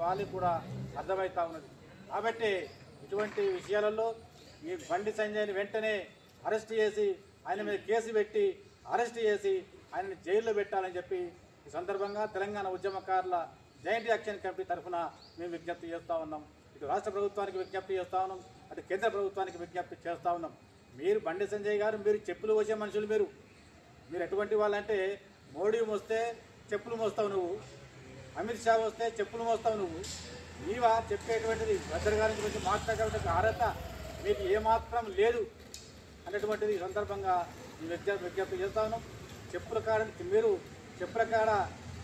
వాళ్ళకి కూడా అర్థమవుతా ఉన్నది. కాబట్టి ఇటువంటి విషయాలలో ఈ బండి సంజయ్ని వెంటనే అరెస్ట్ చేసి ఆయన మీద కేసు పెట్టి అరెస్ట్ చేసి ఆయనని జైల్లో పెట్టాలని చెప్పి ఈ సందర్భంగా తెలంగాణ ఉద్యమకారుల జాయింట్ యాక్షన్ కమిటీ తరఫున మేము విజ్ఞప్తి చేస్తూ ఉన్నాం. ఇటు రాష్ట్ర ప్రభుత్వానికి విజ్ఞప్తి చేస్తూ ఉన్నాం, అటు కేంద్ర ప్రభుత్వానికి విజ్ఞప్తి చేస్తూ ఉన్నాం. మీరు బండి సంజయ్ గారు మీరు చెప్పులు మోసే మనుషులు, మీరు ఎటువంటి వాళ్ళంటే మోడీ వస్తే చెప్పులు మోస్తావు నువ్వు, అమిత్ షా వస్తే చెప్పులు మోస్తావు నువ్వు. నీవా చెప్పేటువంటిది గద్దర్ గారి గురించి మాట్లాడేటువంటి అర్హత మీకు ఏమాత్రం లేదు అనేటువంటిది ఈ సందర్భంగా విజ్ఞప్తి చేస్తా ఉన్నాం. మీరు చెప్పుల కాడ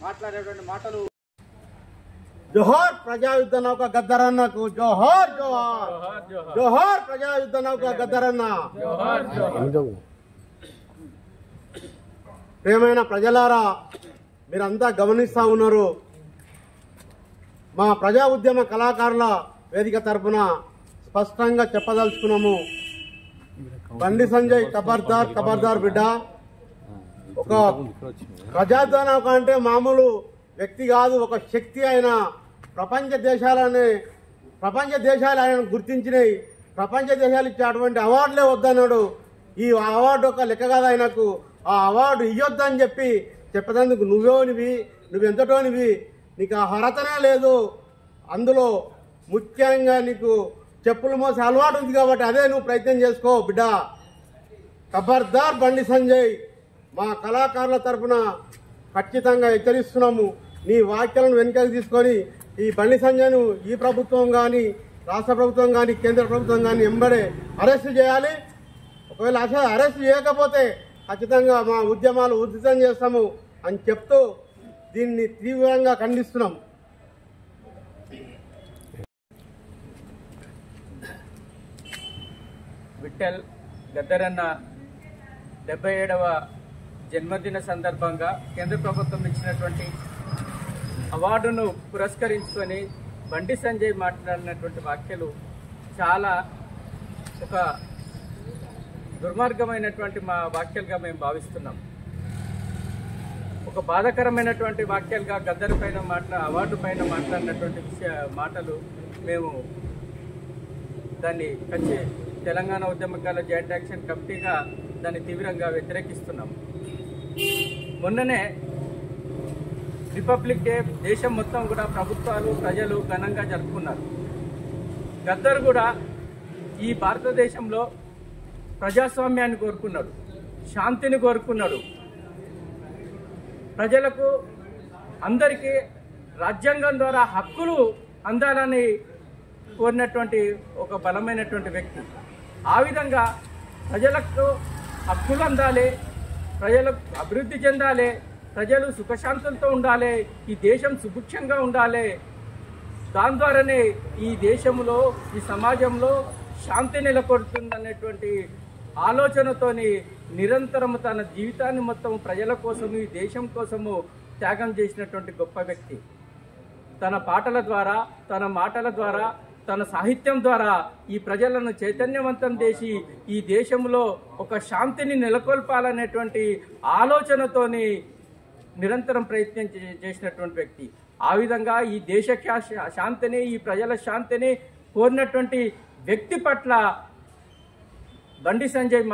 మాట్లాడేటువంటి మాటలు జోహార్ ప్రజాయుద్ధ నౌక గద్దరన్నకు జోహార్ జోహార్ జోహార్ ప్రజాయుద్ధ నౌక గద్దరన్న. ప్రియమైన ప్రజలారా, మీరంతా గమనిస్తా ఉన్నారు. మా ప్రజా ఉద్యమ కళాకారుల వేదిక తరఫున స్పష్టంగా చెప్పదలుచుకున్నాము. బండి సంజయ్ ఖబర్దార్ ఖబర్దార్ బిడ్డ. ఒక ప్రజాయుద్ధ నౌక అంటే మామూలు వ్యక్తి కాదు, ఒక శక్తి. ఆయన ప్రపంచ దేశాలు ఆయన గుర్తించినాయి. ప్రపంచ దేశాలు ఇచ్చే అటువంటి అవార్డులే వద్దన్నాడు. ఈ అవార్డు ఒక లెక్క కాదు ఆయనకు. ఆ అవార్డు ఇవ్వొద్దని చెప్పేందుకు నువ్వెంతటోనివి, నీకు ఆ అర్హతనే లేదు. అందులో ముఖ్యంగా నీకు చెప్పులు మోసే అలవాటు ఉంది కాబట్టి అదే నువ్వు ప్రయత్నం చేసుకో బిడ్డ. ఖబర్దార్ బండి సంజయ్. మా కళాకారుల తరఫున ఖచ్చితంగా హెచ్చరిస్తున్నాము. నీ వ్యాఖ్యలను వెనుకకు తీసుకొని ఈ బండి సంజయ్ను ఈ ప్రభుత్వం కానీ, రాష్ట్ర ప్రభుత్వం కానీ, కేంద్ర ప్రభుత్వం కానీ వెంబడే అరెస్ట్ చేయాలి. ఒకవేళ అరెస్ట్ చేయకపోతే ఖచ్చితంగా మా ఉద్యమాలు ఉధృతం చేస్తాము అని చెప్తూ దీన్ని తీవ్రంగా ఖండిస్తున్నాం. విఠల్ గద్దరన్న 77వ జన్మదిన సందర్భంగా కేంద్ర ప్రభుత్వం ఇచ్చినటువంటి అవార్డును పురస్కరించుకొని బండి సంజయ్ మాట్లాడినటువంటి వ్యాఖ్యలు చాలా ఒక దుర్మార్గమైనటువంటి మా వ్యాఖ్యలుగా మేము భావిస్తున్నాం. ఒక బాధాకరమైనటువంటి వ్యాఖ్యలుగా గద్దర్ పైన అవార్డు పైన మాట్లాడినటువంటి మాటలు మేము దాన్ని తెలంగాణ ఉద్యమకాల జాయింట్ యాక్షన్ కమిటీగా దాన్ని తీవ్రంగా వ్యతిరేకిస్తున్నాం. మొన్ననే రిపబ్లిక్ డే దేశం మొత్తం కూడా ప్రభుత్వాలు ప్రజలు ఘనంగా జరుపుకున్నారు. గద్దర్ కూడా ఈ భారతదేశంలో ప్రజాస్వామ్యాన్ని కోరుకున్నాడు, శాంతిని కోరుకున్నాడు. ప్రజలకు అందరికీ రాజ్యాంగం ద్వారా హక్కులు అందాలని కోరినటువంటి ఒక బలమైనటువంటి వ్యక్తి. ఆ విధంగా ప్రజలకు హక్కులు అందాలి, ప్రజలకు అభివృద్ధి చెందాలి, ప్రజలు సుఖశాంతులతో ఉండాలి, ఈ దేశం సుభిక్షంగా ఉండాలి. దాని ద్వారానే ఈ దేశంలో ఈ సమాజంలో శాంతి నెలకొడుతుందనేటువంటి ఆలోచనతోని నిరంతరం తన జీవితాన్ని మొత్తం ప్రజల కోసము ఈ దేశం కోసము త్యాగం చేసినటువంటి గొప్ప వ్యక్తి. తన పాటల ద్వారా, తన మాటల ద్వారా, తన సాహిత్యం ద్వారా ఈ ప్రజలను చైతన్యవంతం చేసి ఈ దేశంలో ఒక శాంతిని నెలకొల్పాలనేటువంటి ఆలోచనతోని నిరంతరం ప్రయత్నం చేసినటువంటి వ్యక్తి. ఆ విధంగా ఈ దేశ శాంతిని, ఈ ప్రజల శాంతిని కోరినటువంటి వ్యక్తి పట్ల బండి సంజయ్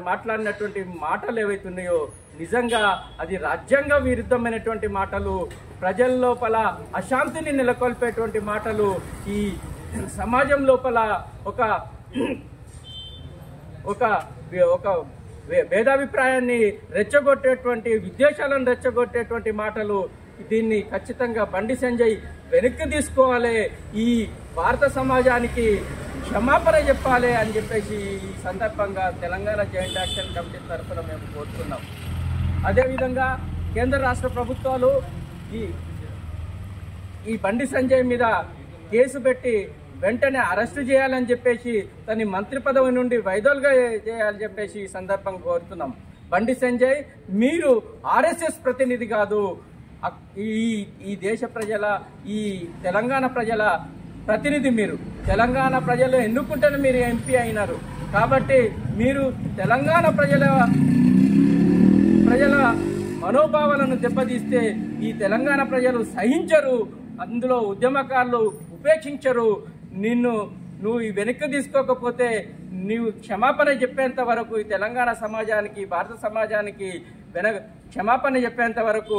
మాట్లాడినటువంటి మాటలు ఏవైతున్నాయో నిజంగా అది రాజ్యాంగ విరుద్ధమైనటువంటి మాటలు, ప్రజల లోపల అశాంతిని నెలకొల్పేటువంటి మాటలు, ఈ సమాజం లోపల ఒక భేదాభిప్రాయాన్ని రెచ్చగొట్టేటువంటి, విద్వేషాలను రెచ్చగొట్టేటువంటి మాటలు. దీన్ని ఖచ్చితంగా బండి సంజయ్ వెనక్కి తీసుకోవాలి, ఈ భారత సమాజానికి క్షమాపణ చెప్పాలి అని చెప్పేసి ఈ సందర్భంగా తెలంగాణ జాయింట్ యాక్షన్ కమిటీ తరఫున మేము కోరుతున్నాం. అదేవిధంగా కేంద్ర రాష్ట్ర ప్రభుత్వాలు ఈ బండి సంజయ్ మీద కేసు పెట్టి వెంటనే అరెస్టు చేయాలని చెప్పేసి తన మంత్రి పదవి నుండి వైదొలుగా చేయాలని చెప్పేసి ఈ సందర్భంగా కోరుతున్నాం. బండి సంజయ్, మీరు ఆర్ఎస్ఎస్ ప్రతినిధి కాదు, ఈ దేశ ప్రజల, ఈ తెలంగాణ ప్రజల ప్రతినిధి. మీరు తెలంగాణ ప్రజలు ఎన్నుకుంటేనే మీరు ఎంపీ అయినారు. కాబట్టి మీరు తెలంగాణ ప్రజల మనోభావాలను దెబ్బతీస్తే ఈ తెలంగాణ ప్రజలు సహించరు. అందులో ఉద్యమకారులు ఉపేక్షించరు. నువ్వు వెనక్కి తీసుకోకపోతే నీవు క్షమాపణ చెప్పేంత వరకు ఈ తెలంగాణ సమాజానికి, భారత సమాజానికి క్షమాపణ చెప్పేంత వరకు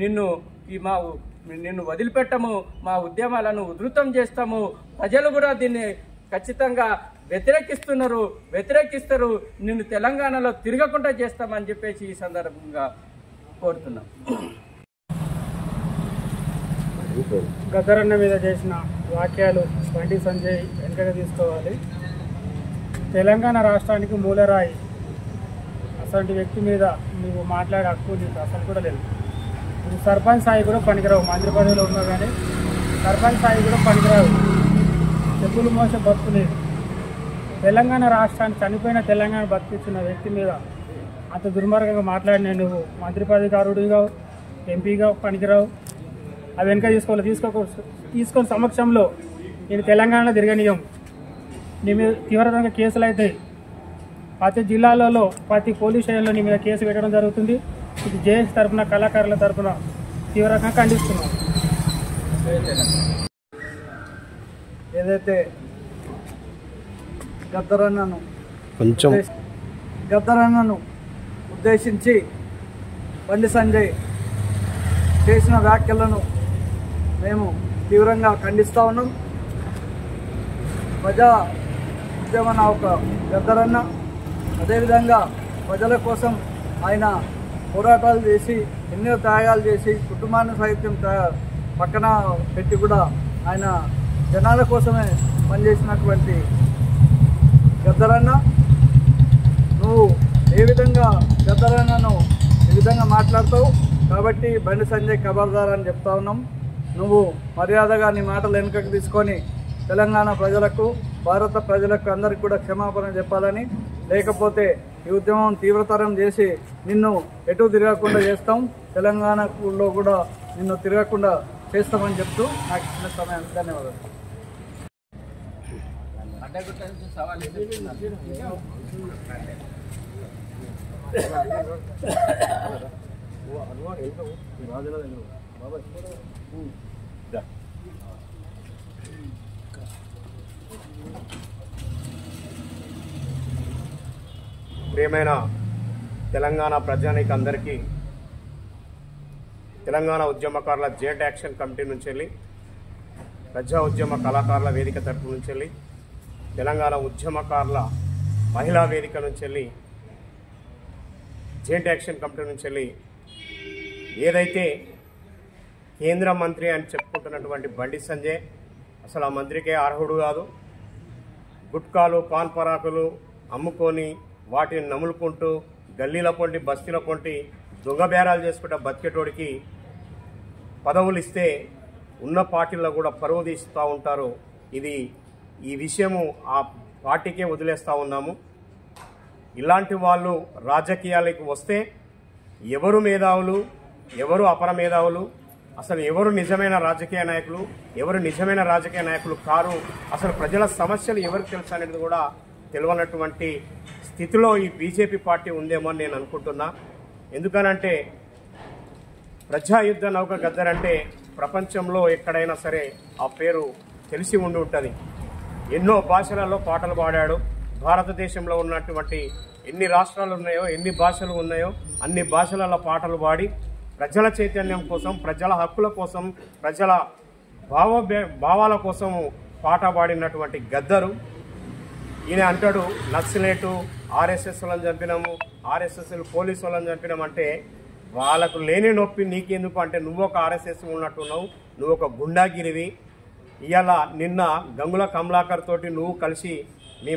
నిన్ను వదిలిపెట్టము, మా ఉద్యమాలను ఉధృతం చేస్తాము. ప్రజలు కూడా దీన్ని ఖచ్చితంగా వ్యతిరేకిస్తారు. నిన్ను తెలంగాణలో తిరగకుండా చేస్తామని చెప్పేసి ఈ సందర్భంగా కోరుతున్నాం. గద్దరన్న మీద చేసిన వాక్యాలు బండి సంజయ్ వెనకగా తీసుకోవాలి. తెలంగాణ రాష్ట్రానికి మూలరాయి అసలు వ్యక్తి మీద నువ్వు మాట్లాడే హక్కు నీకు అసలు కూడా లేదు. నువ్వు సర్పంచ్ స్థాయి కూడా పనికిరావు. మంత్రి పదవిలో ఉన్నావు కానీ సర్పంచ్ స్థాయి కూడా పనికిరావు. చెప్పులు మోసే బతుకు లేదు. తెలంగాణ రాష్ట్రాన్ని చనిపోయిన తెలంగాణ బతికించిన వ్యక్తి మీద అంత దుర్మార్గంగా మాట్లాడిన నువ్వు మంత్రి పదవికారుడిగా, ఎంపీగా పనికిరావు. అవి వెనక తీసుకొని సమక్షంలో నేను తెలంగాణలో తిరగనీయం. నీ మీద తీవ్రంగా కేసులు అవుతాయి. ప్రతి జిల్లాలలో ప్రతి పోలీస్ స్టేషన్లో నీ మీద కేసు పెట్టడం జరుగుతుంది. ఇది జేఎస్ తరఫున, కళాకారుల తరఫున తీవ్రంగా ఖండిస్తున్నాం. ఏదైతే గద్దరన్నను ఉద్దేశించి బండి సంజయ్ చేసిన వ్యాఖ్యలను మేము తీవ్రంగా ఖండిస్తూ ఉన్నాం. ప్రజా ఉద్యమ నాయక గద్దరన్న అదేవిధంగా ప్రజల కోసం ఆయన పోరాటాలు చేసి, ఎన్నో త్యాగాలు చేసి, కుటుంబాన్ని సైతం పక్కన పెట్టి కూడా ఆయన జనాల కోసమే పనిచేసినటువంటి గద్దరన్న, నువ్వు ఏ విధంగా గద్దరన్నను ఈ విధంగా మాట్లాడతావు? కాబట్టి బండి సంజయ్ ఖబర్దార్ అని చెప్తా ఉన్నాం. నువ్వు మర్యాదగా నీ మాటలు వెనుకకు తీసుకొని తెలంగాణ ప్రజలకు, భారత ప్రజలకు అందరికీ కూడా క్షమాపణ చెప్పాలని, లేకపోతే ఈ ఉద్యమం తీవ్రతరం చేసి నిన్ను ఎటు తిరగకుండా చేస్తాం, తెలంగాణలో కూడా నిన్ను తిరగకుండా చేస్తామని చెప్తూ నాకు ఇచ్చిన సమయానికి ధన్యవాదాలు. ప్రియమైన తెలంగాణ ప్రజానికి అందరికీ తెలంగాణ ఉద్యమకారుల జెయింట్ యాక్షన్ కమిటీ నుంచి వెళ్ళి, ప్రజా ఉద్యమ కళాకారుల వేదిక తరపు నుంచి వెళ్ళి, తెలంగాణ ఉద్యమకారుల మహిళా వేదిక నుంచి వెళ్ళి, జెయింట్ యాక్షన్ కమిటీ నుంచి వెళ్ళి ఏదైతే కేంద్ర మంత్రి అని చెప్పుకుంటున్నటువంటి బండి సంజయ్ అసలు ఆ మంత్రికే అర్హుడు కాదు. గుట్కాలు, పాన్ పరాకులు అమ్ముకొని వాటిని నములుకుంటూ గల్లీల పొంటి, బస్తీల పొంటి దొంగ బేరాలు చేసుకుంటే బతికేటోడికి పదవులు ఇస్తే ఉన్న పార్టీల్లో కూడా పరువు తీస్తూ ఉంటారు. ఈ విషయము ఆ పార్టీకే వదిలేస్తూ ఉన్నాము. ఇలాంటి వాళ్ళు రాజకీయాలకు వస్తే ఎవరు మేధావులు, ఎవరు అపర మేధావులు, అసలు ఎవరు నిజమైన రాజకీయ నాయకులు, ఎవరు నిజమైన రాజకీయ నాయకులు కారు, అసలు ప్రజల సమస్యలు ఎవరికి తెలుసు అనేది కూడా తెలియనటువంటి స్థితిలో ఈ బీజేపీ పార్టీ ఉందేమో అని నేను అనుకుంటున్నా. ఎందుకనంటే ప్రజాయుద్ధ నౌక గద్దర్ అంటే ప్రపంచంలో ఎక్కడైనా సరే ఆ పేరు తెలిసి ఉండి ఉంటుంది. ఎన్నో భాషలలో పాటలు పాడాడు. భారతదేశంలో ఉన్నటువంటి ఎన్ని రాష్ట్రాలు ఉన్నాయో, ఎన్ని భాషలు ఉన్నాయో అన్ని భాషలలో పాటలు పాడి ప్రజల చైతన్యం కోసం, ప్రజల హక్కుల కోసం, ప్రజల భావాల కోసం పాట పాడినటువంటి గద్దరు. ఈయన అంటాడు నక్సలేటు, ఆర్ఎస్ఎస్ వాళ్ళని చంపినాము, ఆర్ఎస్ఎస్ పోలీసు వాళ్ళని చంపినామంటే వాళ్ళకు లేని నొప్పి నీకెందుకు అంటే నువ్వు ఒక ఆర్ఎస్ఎస్ ఉన్నట్టున్నావు, నువ్వు ఒక గుండాగిరివి. ఇవాళ నిన్న గంగుల కమలాకర్ తోటి నువ్వు కలిసి